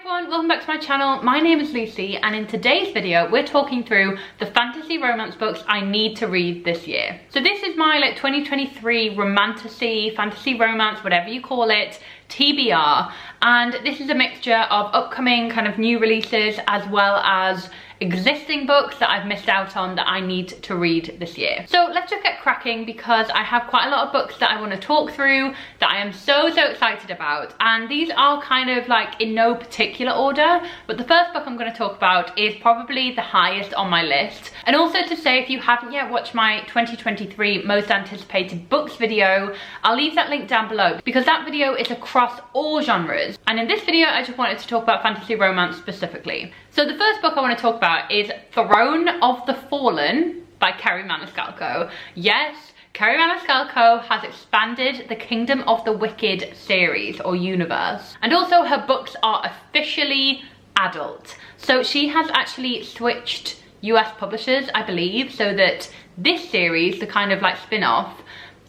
everyone, welcome back to my channel. My name is Lucy and in today's video we're talking through the fantasy romance books I need to read this year. So this is my 2023 Romantasy, fantasy romance, whatever you call it, TBR, and this is a mixture of upcoming kind of new releases as well as existing books that I've missed out on that I need to read this year. So let's just get cracking because I have quite a lot of books that I want to talk through that I am so excited about, and these are kind of like in no particular order, but the first book I'm going to talk about is probably the highest on my list. And also to say, if you haven't yet watched my 2023 most anticipated books video, I'll leave that link down below because that video is across all genres, and in this video I just wanted to talk about fantasy romance specifically. So the first book I want to talk about is Throne of the Fallen by Kerri Maniscalco. Yes, Kerri Maniscalco has expanded the Kingdom of the Wicked series or universe, and also her books are officially adult. So she has actually switched US publishers, I believe, so that this series, the kind of like spin-off,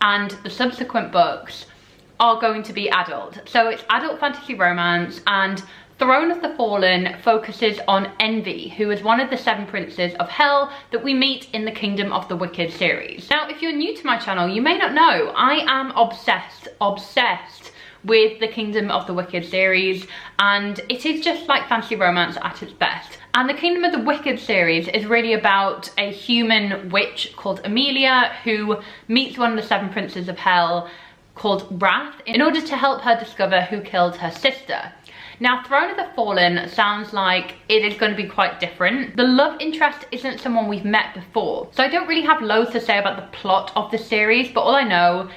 and the subsequent books are going to be adult. So it's adult fantasy romance, and Throne of the Fallen focuses on Envy, who is one of the 7 princes of hell that we meet in the Kingdom of the Wicked series. Now, if you're new to my channel, you may not know, I am obsessed with the Kingdom of the Wicked series, and it is just like fantasy romance at its best. And the Kingdom of the Wicked series is really about a human witch called Amelia who meets one of the 7 princes of hell called Wrath in order to help her discover who killed her sister. Now, Throne of the Fallen sounds like it is going to be quite different. The love interest isn't someone we've met before, so I don't really have loads to say about the plot of the series, but all I know,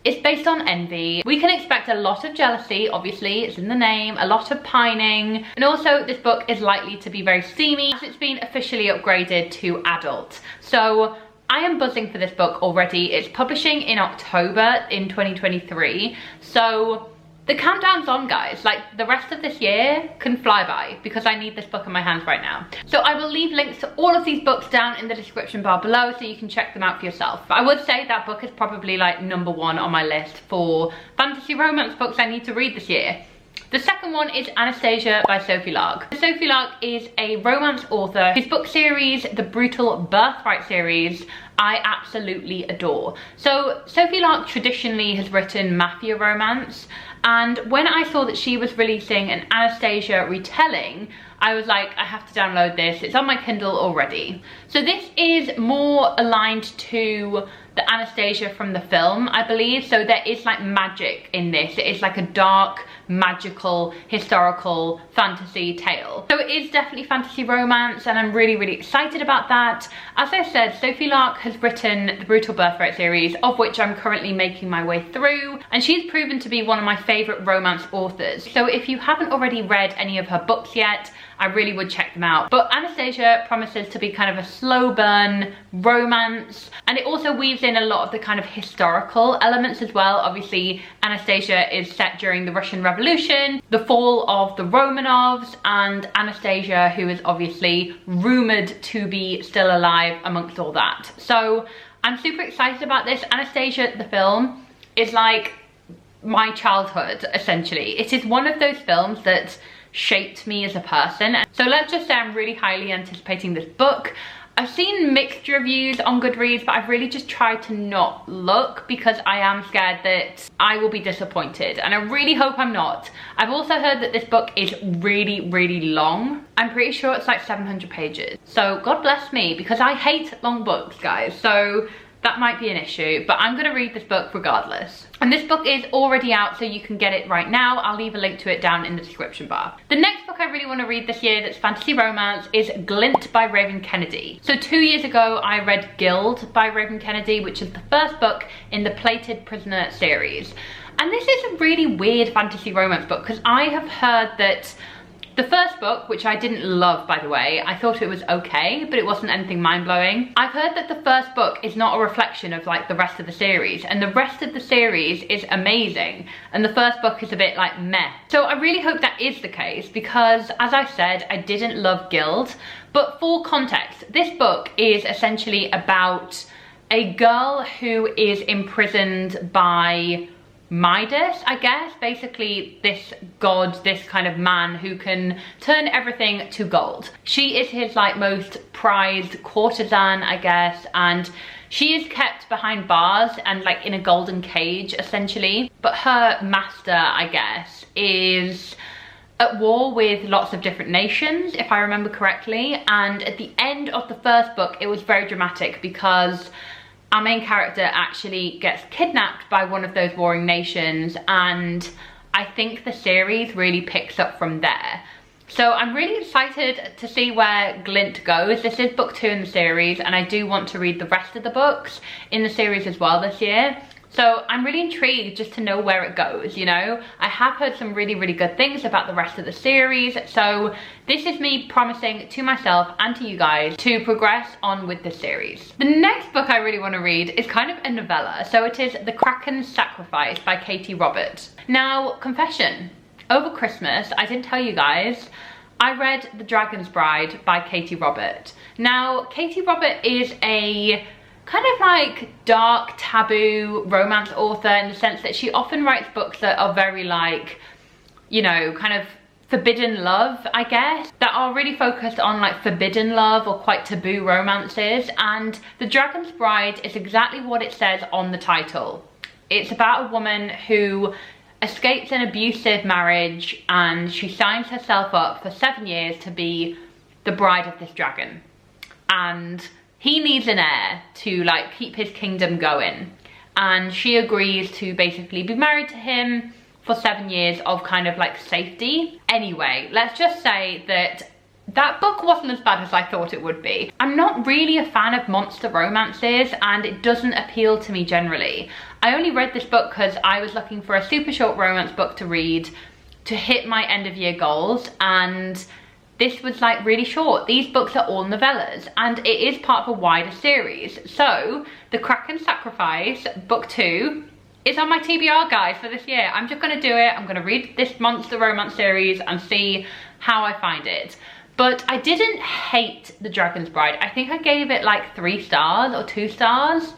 it's based on envy. We can expect a lot of jealousy, obviously, it's in the name, a lot of pining, and also this book is likely to be very steamy as it's been officially upgraded to adult. So I am buzzing for this book already. It's publishing in October in 2023, so the countdown's on, guys. Like, the rest of this year can fly by because I need this book in my hands right now. So I will leave links to all of these books down in the description bar below so you can check them out for yourself. But I would say that book is probably like #1 on my list for fantasy romance books I need to read this year. The second one is Anastasia by Sophie Lark. Sophie Lark is a romance author whose book series, the Brutal Birthright series, I absolutely adore. So Sophie Lark traditionally has written mafia romance, and when I saw that she was releasing an Anastasia retelling, I was like, I have to download this. It's on my Kindle already. So this is more aligned to the Anastasia from the film, I believe. So there is like magic in this. It is like a dark, magical, historical fantasy tale. So it is definitely fantasy romance, and I'm really excited about that. As I said, Sophie Lark has written the Brutal Birthright series, of which I'm currently making my way through, and she's proven to be one of my favorite romance authors. So if you haven't already read any of her books yet, I really would check them out. But Anastasia promises to be kind of a slow burn romance, and it also weaves in a lot of the kind of historical elements as well. Obviously, Anastasia is set during the Russian Revolution, the fall of the Romanovs, and Anastasia, who is obviously rumored to be still alive amongst all that. So I'm super excited about this. Anastasia, the film, is like my childhood, essentially. It is one of those films that shaped me as a person. So let's just say I'm really highly anticipating this book. I've seen mixed reviews on Goodreads, but I've really just tried to not look because I am scared that I will be disappointed, and I really hope I'm not. I've also heard that this book is really long. I'm pretty sure it's like 700 pages. So God bless me, because I hate long books, guys. So that might be an issue, but I'm gonna read this book regardless. And this book is already out, so you can get it right now. I'll leave a link to it down in the description bar. The next book I really want to read this year that's fantasy romance is Glint by Raven Kennedy. So 2 years ago, I read Guild by Raven Kennedy, which is the first book in the Plated Prisoner series. And this is a really weird fantasy romance book because I have heard that the first book, which I didn't love, by the way, I thought it was okay, but it wasn't anything mind-blowing. I've heard that the first book is not a reflection of like the rest of the series, and the rest of the series is amazing, and the first book is a bit like meh. So I really hope that is the case because, as I said, I didn't love Guild. But for context, this book is essentially about a girl who is imprisoned by Midas, I guess. Basically this god, this kind of man who can turn everything to gold. She is his like most prized courtesan, I guess, and she is kept behind bars and like in a golden cage essentially. But her master, I guess, is at war with lots of different nations, if I remember correctly. And at the end of the first book, it was very dramatic because our main character actually gets kidnapped by one of those warring nations, and I think the series really picks up from there. So I'm really excited to see where Glint goes. This is book 2 in the series, and I do want to read the rest of the books in the series as well this year. So I'm really intrigued just to know where it goes, you know? I have heard some really, really good things about the rest of the series. So this is me promising to myself and to you guys to progress on with this series. The next book I really want to read is kind of a novella. So it is The Kraken Sacrifice by Katie Robert. Now, confession, over Christmas, I didn't tell you guys, I read The Dragon's Bride by Katie Robert. Now, Katie Robert is a kind of like dark, taboo romance author in the sense that she often writes books that are very like, you know, kind of forbidden love, I guess, that are really focused on like forbidden love or quite taboo romances. And The Dragon's Bride is exactly what it says on the title. It's about a woman who escapes an abusive marriage and she signs herself up for 7 years to be the bride of this dragon. And he needs an heir to like keep his kingdom going, and she agrees to basically be married to him for 7 years of kind of like safety. Anyway, let's just say that that book wasn't as bad as I thought it would be. I'm not really a fan of monster romances and it doesn't appeal to me generally. I only read this book because I was looking for a super short romance book to read to hit my end of year goals, and this was like really short. These books are all novellas and it is part of a wider series. So The Kraken Sacrifice, book 2, is on my TBR, guys, for this year. I'm just gonna do it. I'm gonna read this monster romance series and see how I find it. But I didn't hate The Dragon's Bride. I think I gave it like 3 stars or 2 stars,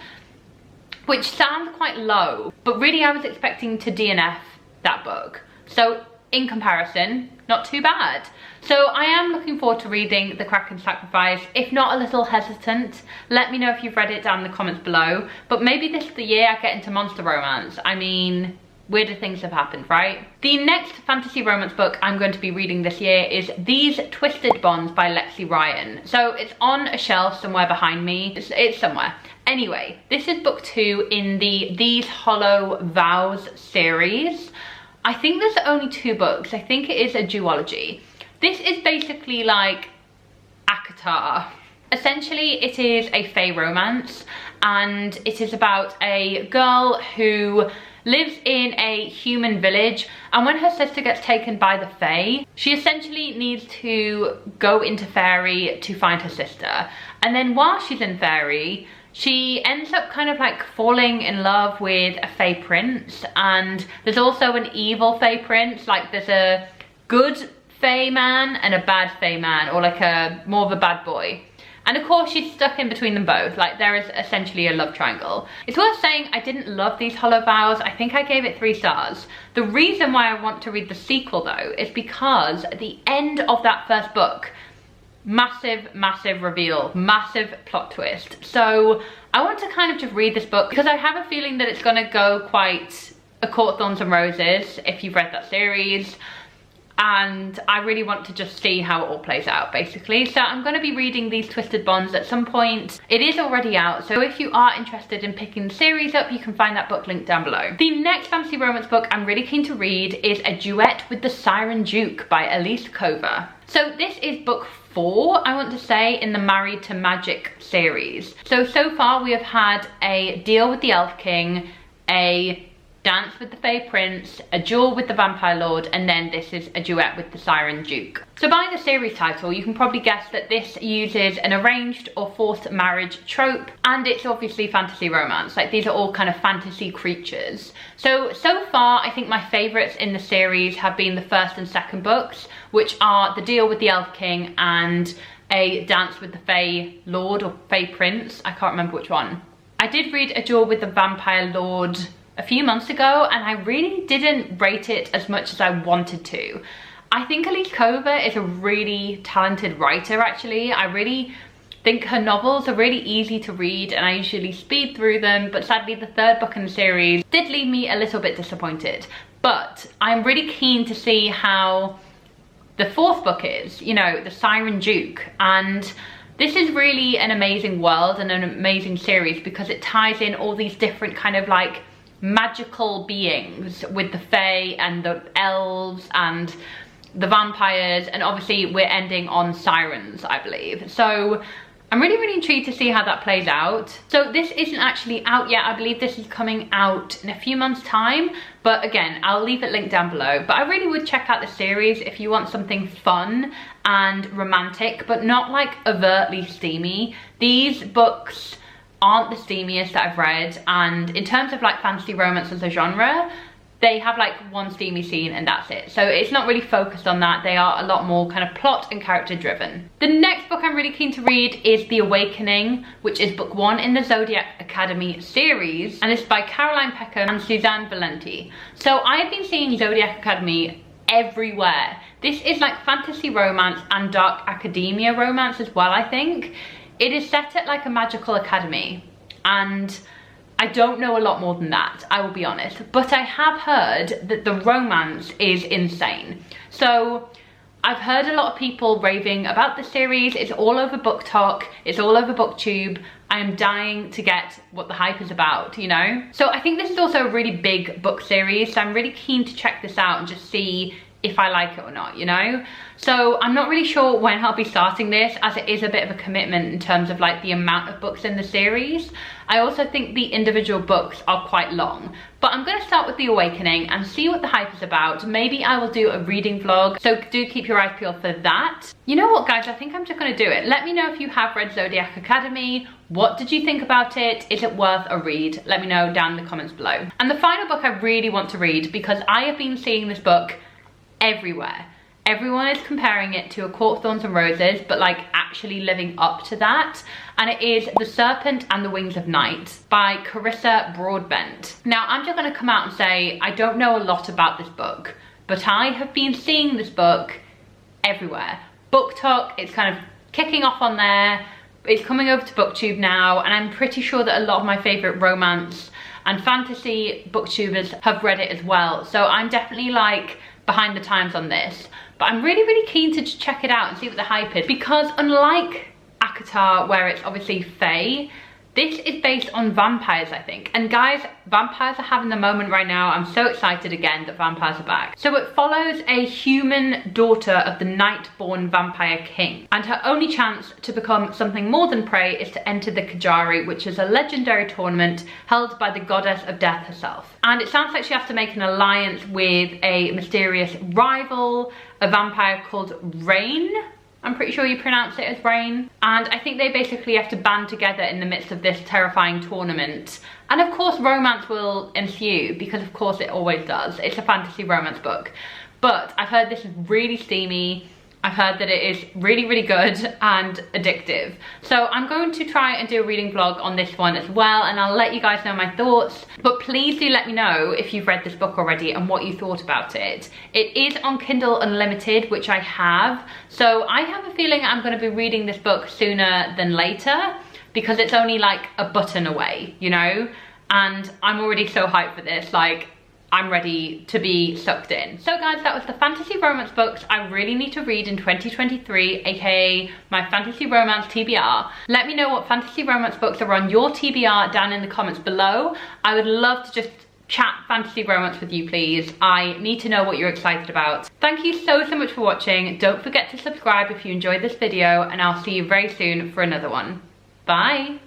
which sounds quite low, but really I was expecting to DNF that book. So in comparison, not too bad. So I am looking forward to reading The Kraken Sacrifice, if not a little hesitant. Let me know if you've read it down in the comments below. But maybe this is the year I get into monster romance. I mean, weirder things have happened, right? The next fantasy romance book I'm going to be reading this year is These Twisted Bonds by Lexi Ryan. So it's on a shelf somewhere behind me. It's somewhere. Anyway, this is book 2 in the These Hollow Vows series. I think there's only 2 books. I think it is a duology. This is basically like ACOTAR. Essentially, it is a fae romance, and it is about a girl who lives in a human village, and when her sister gets taken by the fae, she essentially needs to go into fairy to find her sister. And then while she's in fairy, she ends up kind of like falling in love with a fae prince, and there's also an evil fae prince. Like there's a good fae man and a bad fae man, or like a more of a bad boy. And of course she's stuck in between them both. Like there is essentially a love triangle. It's worth saying I didn't love These Hollow Vows. I think I gave it 3 stars. The reason why I want to read the sequel though is because at the end of that first book, massive, massive reveal, massive plot twist. So I want to kind of just read this book because I have a feeling that it's gonna go quite A Court, Thorns and Roses, if you've read that series. And I really want to just see how it all plays out, basically. So I'm going to be reading These Twisted Bonds at some point. It is already out, so if you are interested in picking the series up, you can find that book linked down below. The next fantasy romance book I'm really keen to read is A Duet with the Siren Duke by Elise Kova. So this is book 4, I want to say, in the Married to Magic series. So far we have had a deal with the Elf King, a dance with the Fae Prince, a duel with the Vampire Lord, and then this is a duet with the Siren Duke. So by the series title, you can probably guess that this uses an arranged or forced marriage trope, and it's obviously fantasy romance. Like these are all kind of fantasy creatures. So far, I think my favorites in the series have been the first and second books, which are The Deal with the Elf King and A Dance with the Fae Lord or Fae Prince. I can't remember which one. I did read A Duel with the Vampire Lord a few months ago and I really didn't rate it as much as I wanted to. I think Elise Cover is a really talented writer actually. I really think her novels are really easy to read and I usually speed through them, but sadly the third book in the series did leave me a little bit disappointed. But I'm really keen to see how the fourth book is, you know, the Siren Duke. And this is really an amazing world and an amazing series because it ties in all these different kind of like magical beings with the fae and the elves and the vampires, and obviously we're ending on sirens, I believe. So I'm really intrigued to see how that plays out. So this isn't actually out yet. I believe this is coming out in a few months time, but again, I'll leave it linked down below. But I really would check out the series if you want something fun and romantic, but not like overtly steamy. These books aren't the steamiest that I've read, and in terms of like fantasy romance as a genre, they have like one steamy scene and that's it. So it's not really focused on that. They are a lot more kind of plot and character driven. The next book I'm really keen to read is The Awakening, which is book 1 in the Zodiac Academy series, and it's by Caroline Peckham and Suzanne Valenti. So I have been seeing Zodiac Academy everywhere. This is like fantasy romance and dark academia romance as well, I think. It is set at like a magical academy, and I don't know a lot more than that, I will be honest, but I have heard that the romance is insane. So I've heard a lot of people raving about the series. It's all over BookTok, it's all over BookTube. I am dying to get what the hype is about, you know? So I think this is also a really big book series, so I'm really keen to check this out and just see if I like it or not, you know? So I'm not really sure when I'll be starting this, as it is a bit of a commitment in terms of like the amount of books in the series. I also think the individual books are quite long, but I'm going to start with The Awakening and see what the hype is about. Maybe I will do a reading vlog, so do keep your eyes peeled for that. You know what guys, I think I'm just going to do it. Let me know if you have read Zodiac Academy. What did you think about it? Is it worth a read? Let me know down in the comments below. And the final book I really want to read, because I have been seeing this book everywhere. Everyone is comparing it to A Court of Thorns and Roses, but like actually living up to that. And it is The Serpent and the Wings of Night by Carissa Broadbent. Now I'm just going to come out and say I don't know a lot about this book, but I have been seeing this book everywhere. BookTok, it's kind of kicking off on there. It's coming over to BookTube now, and I'm pretty sure that a lot of my favourite romance and fantasy booktubers have read it as well. So I'm definitely like behind the times on this, but I'm really keen to just check it out and see what the hype is, because unlike ACOTAR, where it's obviously fae, this is based on vampires, I think. And guys, vampires are having the moment right now. I'm so excited again that vampires are back. So it follows a human daughter of the night-born vampire king, and her only chance to become something more than prey is to enter the Kajari, which is a legendary tournament held by the goddess of death herself. And it sounds like she has to make an alliance with a mysterious rival, a vampire called Rain. I'm pretty sure you pronounce it as Rain. And I think they basically have to band together in the midst of this terrifying tournament. And of course romance will ensue, because of course it always does. It's a fantasy romance book. But I've heard this is really steamy. I've heard that it is really good and addictive. So I'm going to try and do a reading vlog on this one as well, and I'll let you guys know my thoughts. But please do let me know if you've read this book already and what you thought about it. It is on Kindle Unlimited, which I have. So I have a feeling I'm going to be reading this book sooner than later, because it's only like a button away, you know? And I'm already so hyped for this, like, I'm ready to be sucked in. So guys, that was the fantasy romance books I really need to read in 2023, aka my fantasy romance TBR. Let me know what fantasy romance books are on your TBR down in the comments below. I would love to just chat fantasy romance with you, please. I need to know what you're excited about. Thank you so much for watching. Don't forget to subscribe if you enjoyed this video, and I'll see you very soon for another one. Bye.